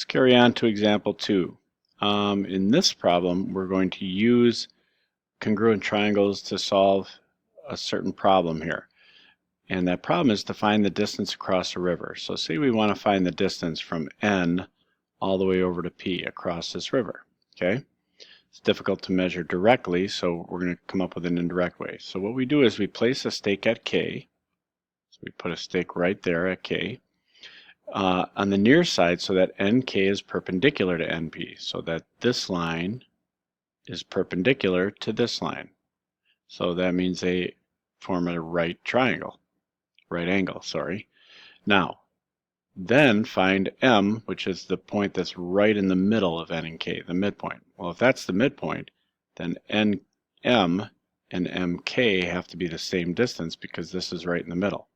Let's carry on to example 2. In this problem, we're going to use congruent triangles to solve a certain problem here. And that problem is to find the distance across a river. So say we want to find the distance from N all the way over to P across this river. Okay? It's difficult to measure directly, so we're going to come up with an indirect way. So what we do is we place a stake at K. So we put a stake right there at K. On the near side so that NK is perpendicular to NP, so that this line is perpendicular to this line. So that means they form a right angle, sorry. Now, then find M, which is the point that's right in the middle of N and K, the midpoint. Well, if that's the midpoint, then NM and MK have to be the same distance because this is right in the middle.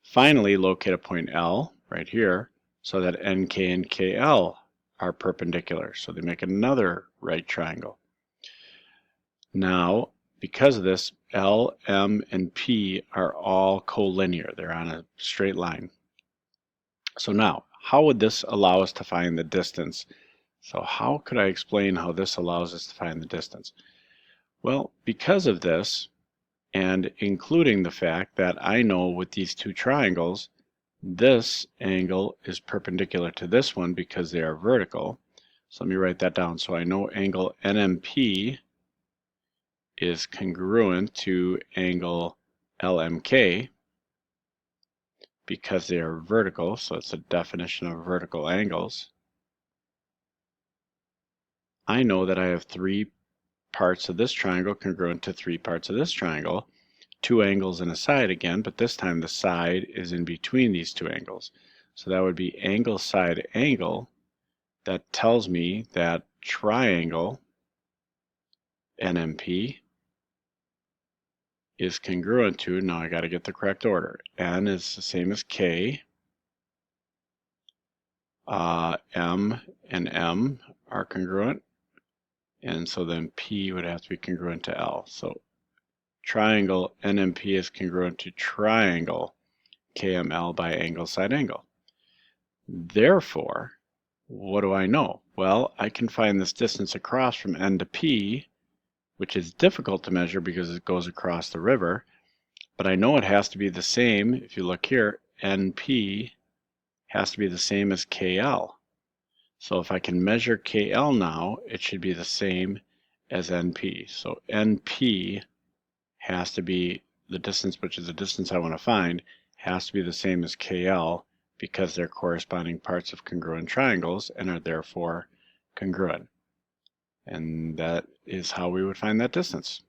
Finally, locate a point L right here so that NK and KL are perpendicular. So they make another right triangle. Now, because of this, L, M, and P are all collinear. They're on a straight line. So now, how would this allow us to find the distance? So how could I explain how this allows us to find the distance? Well, because of this, and including the fact that I know with these two triangles, this angle is perpendicular to this one because they are vertical. So let me write that down. So I know angle NMP is congruent to angle LMK because they are vertical. So it's a definition of vertical angles. I know that I have 3 parts of this triangle congruent to 3 parts of this triangle. 2 angles and a side again, but this time the side is in between these 2 angles. So that would be angle side angle. That tells me that triangle NMP is congruent to, now I got to get the correct order. N is the same as K. M and M are congruent. And so then P would have to be congruent to L. So triangle NMP is congruent to triangle KML by angle side angle. Therefore, what do I know? Well, I can find this distance across from N to P, which is difficult to measure because it goes across the river, but I know it has to be the same. If you look here, NP has to be the same as KL. So if I can measure KL now, it should be the same as NP. So NP has to be the distance, which is the distance I want to find, has to be the same as KL because they're corresponding parts of congruent triangles and are therefore congruent. And that is how we would find that distance.